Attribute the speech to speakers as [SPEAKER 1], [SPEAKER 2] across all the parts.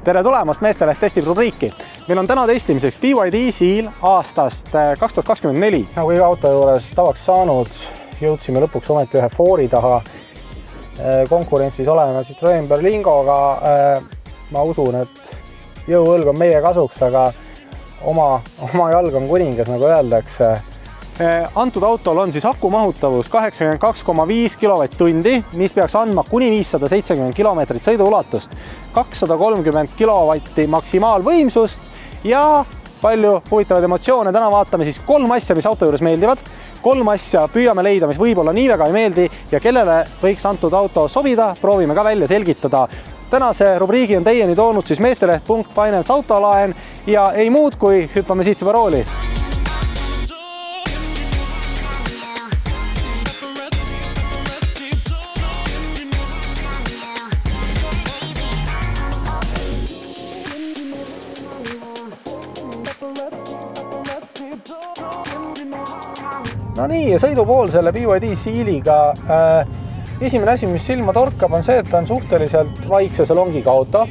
[SPEAKER 1] Tere tulemast Meesteleht testib rubriiki. Meil on täna testimiseks BYD Seal aastast 2024. Nagu iga auto juures tavaks saanud, jõudsime lõpuks ometi ühe foori taha. Konkurentsis oleme Citroen Berlingoga. Ma usun, et jõuõlg on meie kasuks, aga oma jalg on kuningas, nagu öeldakse. Antud autol on siis akumahutavus 82,5 kWh, mis peaks andma kuni 570 km sõiduulatust, 230 kW maksimaalvõimsust ja palju huvitavaid emotsioone. Täna vaatame siis 3 asja, mis auto juures meeldivad. 3 asja püüame leida, mis võib-olla nii väga ei meeldi ja kellele võiks antud auto sobida, proovime ka välja selgitada. Tänase rubriigi on teieni toonud siis meesteleht.finance autolaen ja ei muud kui hüppame siit juba rooli. No nii, ja sõidupool selle BYD Sealiga. Esimene asi, mis silma torkab, on see, et ta on suhteliselt vaikse salongiga auto.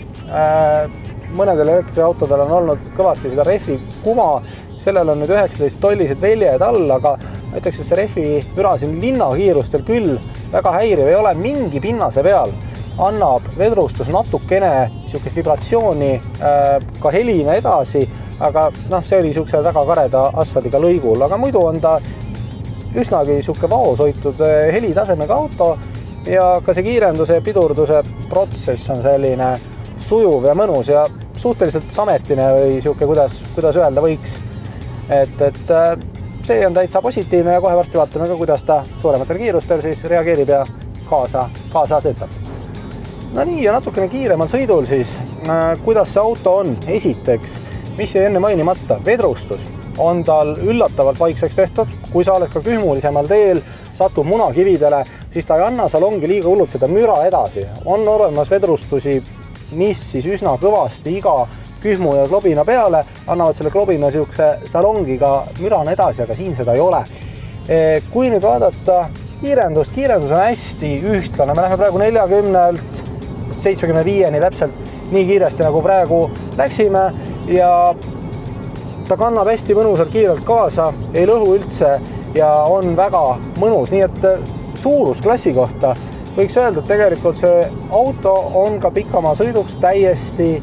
[SPEAKER 1] Mõnedel elektriautodel on olnud kõvasti seda rehvi kuma. Sellel on nüüd 19 tollised väljed all, aga näiteks see rehvi müra siin linnakiirustel küll väga häiriv ei ole. Mingi pinnase peal annab vedrustus natukene niisugust vibratsiooni ka helina edasi, aga see oli niisuguse väga kareda asfaldiga lõigul, aga muidu on ta üsnagi niisugune vaoshoitud helitasemega auto ja ka see kiirenduse ja pidurduse protsess on selline sujuv ja mõnus ja suhteliselt sametine või niisugune, kuidas öelda võiks. Et see on täitsa positiivne ja kohe varsti vaatame ka, kuidas ta suurematel kiirustel siis reageerib ja kaasa töötab. No nii, ja natukene kiiremal sõidul siis, kuidas see auto on. Esiteks, mis jäi enne mainimata, vedrustus on tal üllatavalt vaikseks tehtud. Kui sa oled ka kühmulisemal teel, satub munakividele, siis ta ei anna salongi liiga hullult seda müra edasi. On olemas vedrustusi, mis siis üsna kõvasti iga kühmu ja klobina peale annavad selle klobina niisuguse salongiga mürana edasi, aga siin seda ei ole. Kui nüüd vaadata kiirendus on hästi ühtlane. Me läheme praegu 40-lt 75-ni täpselt nii kiiresti, nagu praegu läksime ja ta kannab hästi mõnusalt kiirelt kaasa, ei lõhu üldse ja on väga mõnus. Nii et suurusklassi kohta võiks öelda, et tegelikult see auto on ka pikamaa sõiduks täiesti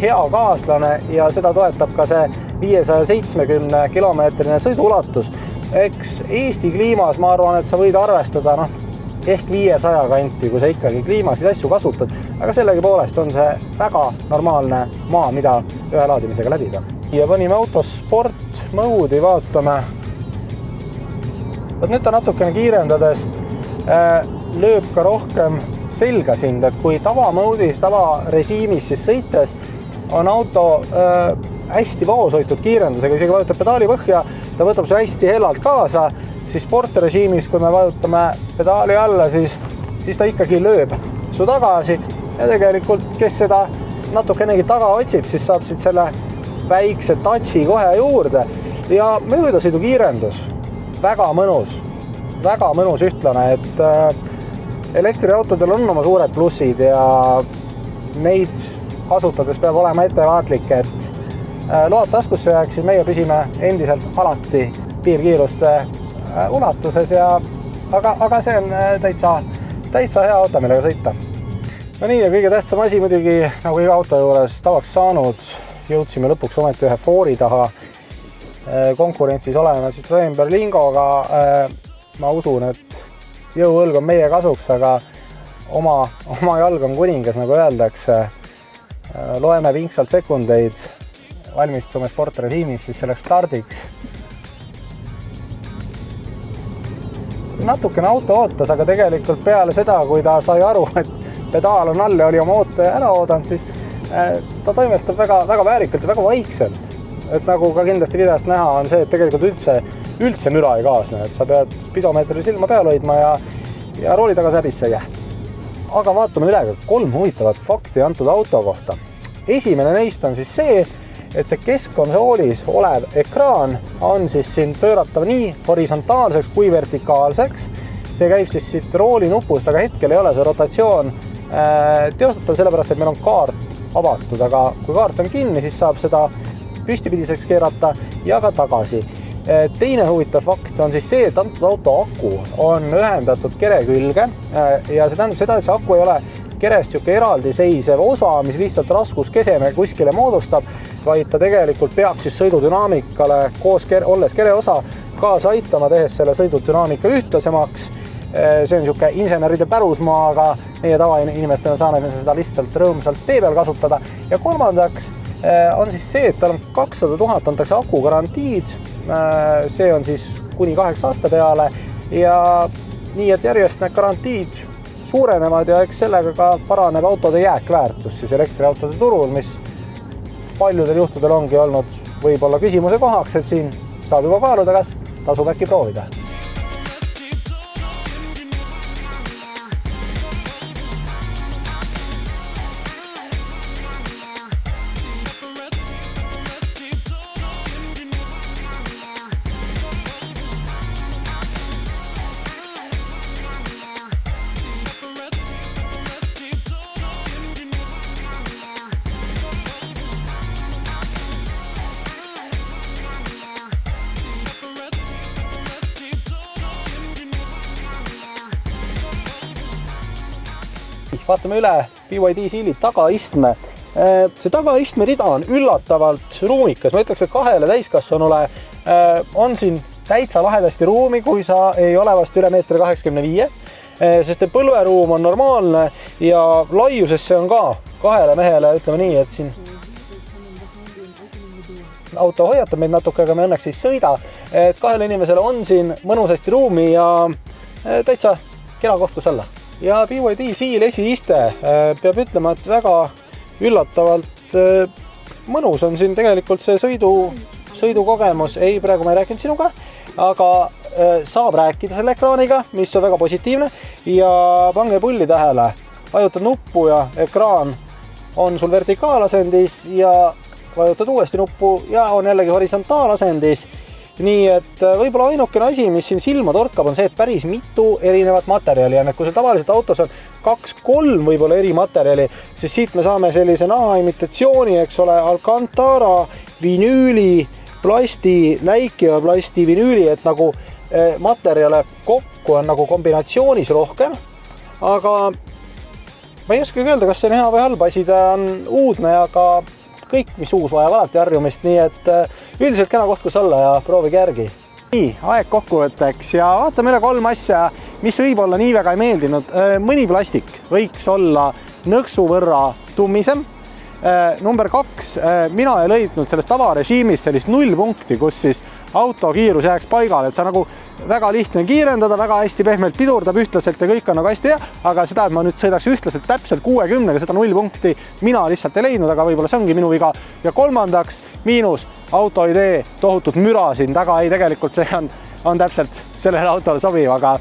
[SPEAKER 1] hea kaaslane ja seda toetab ka see 570 kilomeetrine sõiduulatus. Eks Eesti kliimas ma arvan, et sa võid arvestada ehk 500 kanti, kui sa ikkagi kliimasid asju kasutad, aga sellegi poolest on see väga normaalne maa, mida ühe laadimisega läbida. Ja panime autos sport moodi, vaatame. Nüüd ta natukene kiirendades lööb ka rohkem selga sind, et kui tavamoodis, tavarežiimis siis sõites on auto hästi vaoshoitud kiirendusega, isegi vajutab pedaali põhja, ta võtab see hästi hellalt kaasa, siis sportrežiimis, kui me vajutame pedaali alla, siis ta ikkagi lööb su tagasi ja tegelikult, kes seda natukenegi taga otsib, siis saab siit selle väikse touchi kohe juurde ja möödasõidu kiirendus väga mõnus ühtlane, et elektriautodel on oma suured plussid ja neid kasutades peab olema ettevaatlik, et load taskusse jääks, siis meie püsime endiselt alati piirkiiruste ulatuses aga see on täitsa hea auto, millega sõita. No nii, ja kõige tähtsam asi muidugi, nagu iga auto juures tavaks saanud, jõudsime lõpuks ometi ühe foori taha. Konkurentsis oleme Citroen Berlingoga. Ma usun, et jõuõlg on meie kasuks, aga oma jalg on kuningas, nagu öeldakse. Loeme pingsalt sekundeid, valmistume sportrežiimis siis selleks stardiks. Natukene auto ootas, aga tegelikult peale seda, kui ta sai aru, et pedaal on all ja oli oma oote ära oodanud, siis ta toimetab väga väärikalt ja väga vaikselt. Et nagu ka kindlasti videost näha on see, et tegelikult üldse müra ei kaasne, et sa pead spidomeetri silma peal hoidma ja rooli taga säbisse ei jää. Aga vaatame üle 3 huvitavat fakti antud auto kohta. Esimene neist on siis see, et see keskkonsoolis olev ekraan on siis siin pööratav nii horisontaalseks kui vertikaalseks. See käib siis siit rooli nupust, aga hetkel ei ole see rotatsioon teostatav, sellepärast, et meil on kaart avatud, aga kui kaart on kinni, siis saab seda püstipidiseks keerata ja ka tagasi. Teine huvitav fakt on siis see, et antud auto aku on ühendatud kere külge ja see tähendab seda, et see aku ei ole kerest eraldiseisev osa, mis lihtsalt raskuskeseme kuskile moodustab, vaid ta tegelikult peaks siis sõidudünaamikale koos olles kere osa kaasa aitama, tehes selle sõidudünaamika ühtlasemaks. See on niisugune inseneride pärusmaa, aga meie tavainimestena saame seda lihtsalt rõõmsalt tee peal kasutada. Ja kolmandaks on siis see, et tal on 200 000 antakse aku garantiid. See on siis kuni 8 aasta peale ja nii, et järjest need garantiid suurenevad ja eks sellega ka paraneb autode jääkväärtus siis elektriautode turul, mis paljudel juhtudel ongi olnud võib-olla küsimuse kohaks, et siin saab juba kaaluda, kas tasub äkki proovida. Vaatame üle BYD Seali tagaistme. See tagaistme rida on üllatavalt ruumikas. Ma ütleks, et 2 täiskasvanule on siin täitsa lahedasti ruumi, kui sa ei ole vast üle 1,85 m, sest põlveruum on normaalne ja laiuses see on ka 2 mehele, ütleme nii, et siin auto hoiatab meid natuke, aga me õnneks ei sõida. Et 2 inimesele on siin mõnusasti ruumi ja täitsa kena koht, kus olla. Ja BYD Seal esiiste peab ütlema, et väga üllatavalt mõnus on siin tegelikult see sõidukogemus. Ei, praegu ma ei rääkinud sinuga, aga saab rääkida selle ekraaniga, mis on väga positiivne ja pange pulli tähele. Vajutad nuppu ja ekraan on sul vertikaalasendis ja vajutad uuesti nuppu ja on jällegi horisontaalasendis. Nii et võib-olla ainukene asi, mis siin silma torkab, on see, et päris mitu erinevat materjali on, et kui see tavaliselt autos on 2-3 võib-olla eri materjali, siis siit me saame sellise nahaimitatsiooni, eks ole, Alcantara, vinüüli, plasti, läikiva plasti, vinüüli, et nagu materjale kokku on nagu kombinatsioonis rohkem, aga ma ei oskagi öelda, kas see on hea või halb asi, ta on uudne, aga kõik, mis uus vajab alati harjumist, nii et üldiselt kena koht, kus olla ja proovige järgi. Nii, aeg kokkuvõtteks ja vaatame üle 3 asja, mis võib-olla nii väga ei meeldinud. Mõni plastik võiks olla nõksu võrra tummisem. Number 2, mina ei leidnud selles tavarežiimis sellist 0 punkti, kus siis auto kiirus jääks paigale, et sa nagu väga lihtne kiirendada, väga hästi pehmelt pidurdab ühtlaselt ja kõik on nagu hästi hea, aga seda, et ma nüüd sõidaks ühtlaselt täpselt 60-ga, seda 0 punkti mina lihtsalt ei leidnud, aga võib-olla see ongi minu viga. Ja kolmandaks, miinus, auto ei tee tohutut müra siin taga, ei tegelikult see on täpselt sellele autole sobiv, aga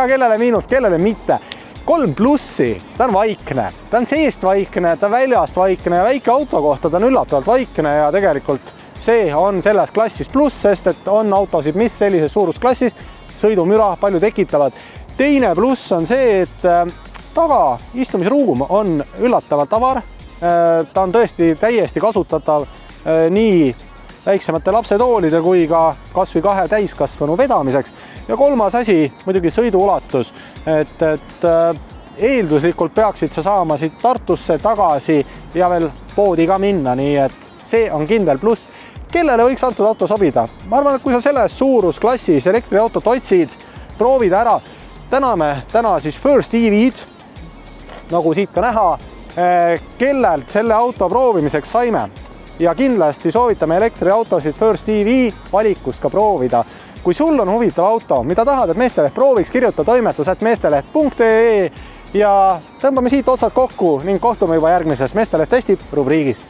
[SPEAKER 1] kellele miinus, kellele mitte. 3 plussi, ta on vaikne, ta on seest vaikne, ta on väljast vaikne ja väike auto kohta ta on üllatavalt vaikne ja tegelikult see on selles klassis pluss, sest et on autosid, mis sellises suurusklassis sõidumüra palju tekitavad. Teine pluss on see, et taga istumisruum on üllatavalt avar. Ta on tõesti täiesti kasutatav nii väiksemate lapsetoolide kui ka kas või 2 täiskasvanu vedamiseks. Ja kolmas asi, muidugi sõiduulatus, et eelduslikult peaksid sa saama siit Tartusse tagasi ja veel poodi ka minna, nii et see on kindel pluss. Kellele võiks antud auto sobida? Ma arvan, et kui sa selles suurusklassis elektriautot otsid, proovida ära. Täna siis First EV-d, nagu siit ka näha, kellelt selle auto proovimiseks saime. Ja kindlasti soovitame elektriautosid First EV valikust ka proovida. Kui sul on huvitav auto, mida tahad, et Meesteleht prooviks, kirjuta toimetus@meesteleht.ee ja tõmbame siit otsad kokku ning kohtume juba järgmises Meesteleht testib rubriigis.